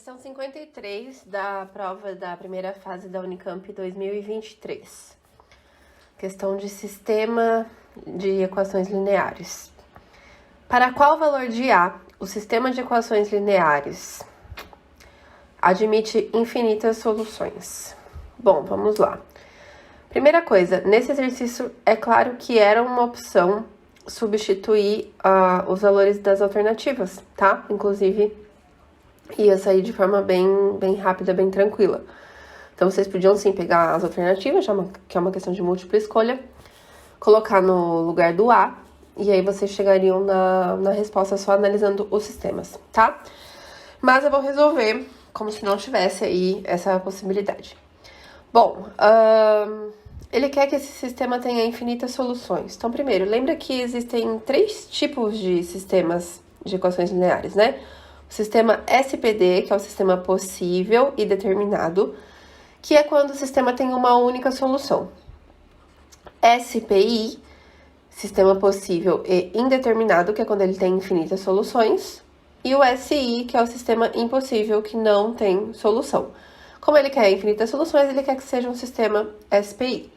Questão 53 da prova da primeira fase da Unicamp 2023. Questão de sistema de equações lineares. Para qual valor de A o sistema de equações lineares admite infinitas soluções? Bom, vamos lá. Primeira coisa, nesse exercício é claro que era uma opção substituir os valores das alternativas, tá? Inclusive, ia sair de forma bem rápida, bem tranquila. Então, vocês podiam sim pegar as alternativas, que é uma questão de múltipla escolha, colocar no lugar do A, e aí vocês chegariam na resposta só analisando os sistemas, tá? Mas eu vou resolver como se não tivesse aí essa possibilidade. Bom, ele quer que esse sistema tenha infinitas soluções. Então, primeiro, lembra que existem 3 tipos de sistemas de equações lineares, né? O sistema SPD, que é o sistema possível e determinado, que é quando o sistema tem uma única solução. SPI, sistema possível e indeterminado, que é quando ele tem infinitas soluções. E o SI, que é o sistema impossível, que não tem solução. Como ele quer infinitas soluções, ele quer que seja um sistema SPI.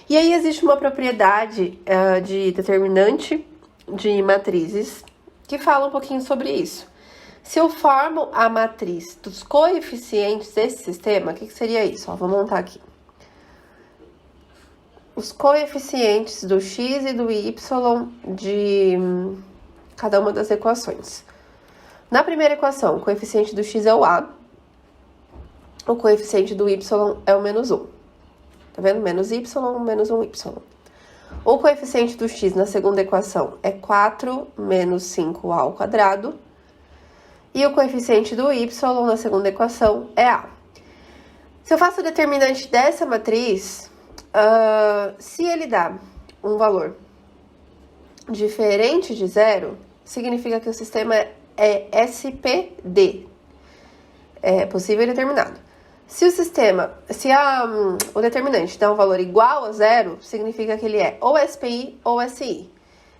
E aí existe uma propriedade de determinante de matrizes que fala um pouquinho sobre isso. Se eu formo a matriz dos coeficientes desse sistema, o que seria isso? Vou montar aqui. Os coeficientes do x e do y de cada uma das equações. Na primeira equação, o coeficiente do x é o a, o coeficiente do y é o menos 1. Tá vendo? Menos y, menos 1y. O coeficiente do x na segunda equação é 4 menos 5a ao quadrado. E o coeficiente do y na segunda equação é a. Se eu faço o determinante dessa matriz, se ele dá um valor diferente de zero, significa que o sistema é SPD, é possível e determinado. Se o determinante dá um valor igual a zero, significa que ele é ou SPI ou SI.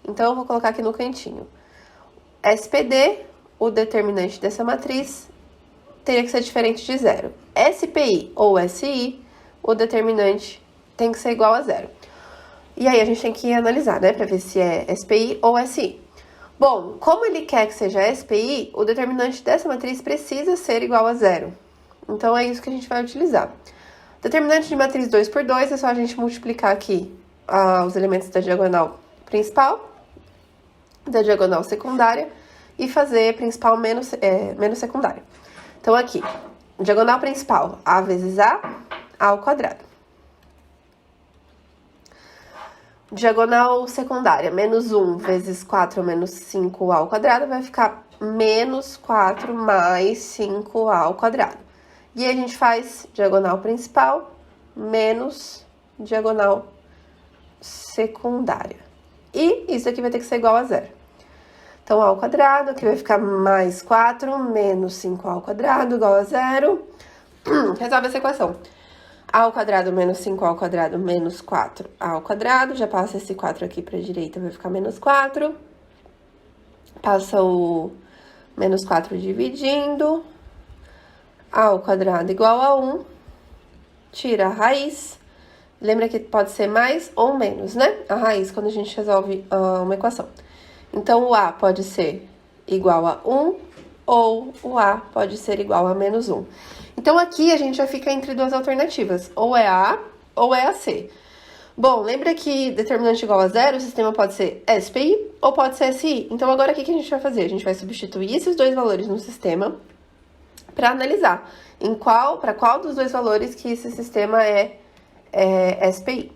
Então, eu vou colocar aqui no cantinho. SPD, o determinante dessa matriz, teria que ser diferente de zero. SPI ou SI, o determinante tem que ser igual a zero. E aí, a gente tem que analisar, né, para ver se é SPI ou SI. Bom, como ele quer que seja SPI, o determinante dessa matriz precisa ser igual a zero. Então, é isso que a gente vai utilizar. Determinante de matriz 2 por 2 é só a gente multiplicar aqui os elementos da diagonal principal, da diagonal secundária, e fazer principal menos secundária. Então, aqui, diagonal principal, a vezes a ao quadrado. Diagonal secundária, menos 1 vezes 4 menos 5a ao quadrado, vai ficar menos 4 mais 5a ao quadrado. E aí a gente faz diagonal principal menos diagonal secundária. E isso aqui vai ter que ser igual a zero. Então, a ao quadrado, aqui vai ficar mais 4 menos 5a ao quadrado igual a zero. Resolve essa equação. A ao quadrado menos 5a ao quadrado menos 4a ao quadrado. Já passa esse 4 aqui para a direita, vai ficar menos 4. Passa o menos 4 dividindo. A ao quadrado igual a 1. Tira a raiz. Lembra que pode ser mais ou menos, né? A raiz quando a gente resolve uma equação. Então, o A pode ser igual a 1 ou o A pode ser igual a menos 1. Então, aqui a gente já fica entre duas alternativas. Ou é A ou é a C. Bom, lembra que determinante igual a zero, o sistema pode ser SPI ou pode ser SI. Então, agora o que a gente vai fazer? A gente vai substituir esses dois valores no sistema para analisar para qual dos dois valores que esse sistema é SPI.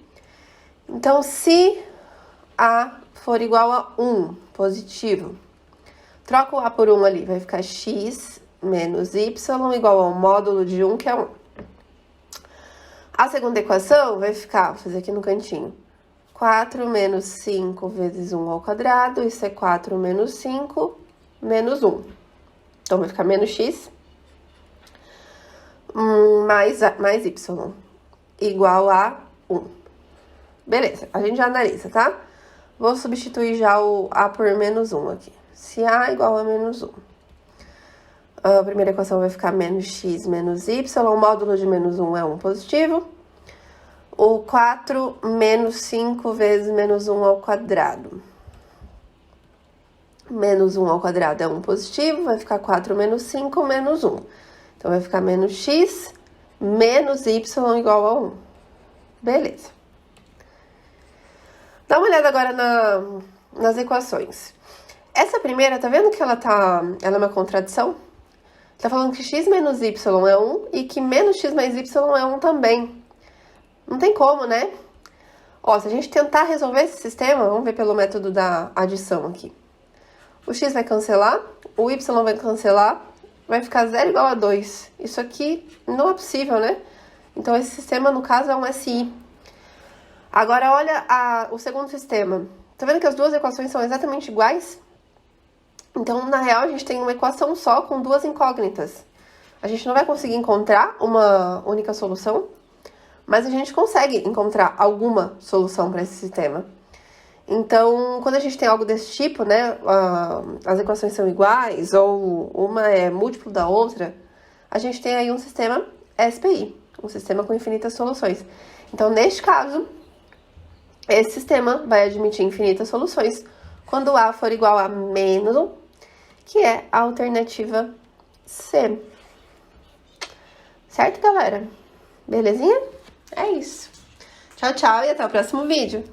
Então, se A for igual a 1, positivo, troca o A por 1 ali, vai ficar x menos y igual ao módulo de 1, que é 1. A segunda equação vai ficar, vou fazer aqui no cantinho, 4 menos 5 vezes 1 ao quadrado, isso é 4 menos 5 menos 1. Então, vai ficar menos x mais y igual a 1. Beleza, a gente já analisa, tá? Vou substituir já o A por menos 1 aqui. Se A igual a menos 1. A primeira equação vai ficar menos x menos y, o módulo de menos 1 é 1 positivo. O 4 menos 5 vezes menos 1 ao quadrado. Menos 1 ao quadrado é 1 positivo, vai ficar 4 menos 5 menos 1. Então, vai ficar menos x menos y igual a 1. Beleza. Dá uma olhada agora nas equações. Essa primeira, tá vendo que ela é uma contradição? Tá falando que x menos y é 1 e que menos x mais y é 1 também. Não tem como, né? Ó, se a gente tentar resolver esse sistema, vamos ver pelo método da adição aqui. O x vai cancelar, o y vai cancelar, vai ficar 0 igual a 2. Isso aqui não é possível, né? Então, esse sistema, no caso, é um SI. Agora, olha o segundo sistema. Tá vendo que as duas equações são exatamente iguais? Então, na real, a gente tem uma equação só com duas incógnitas. A gente não vai conseguir encontrar uma única solução, mas a gente consegue encontrar alguma solução para esse sistema. Então, quando a gente tem algo desse tipo, né, as equações são iguais, ou uma é múltiplo da outra, a gente tem aí um sistema SPI, um sistema com infinitas soluções. Então, neste caso, esse sistema vai admitir infinitas soluções quando A for igual a menos 1, que é a alternativa C. Certo, galera? Belezinha? É isso. Tchau, tchau e até o próximo vídeo.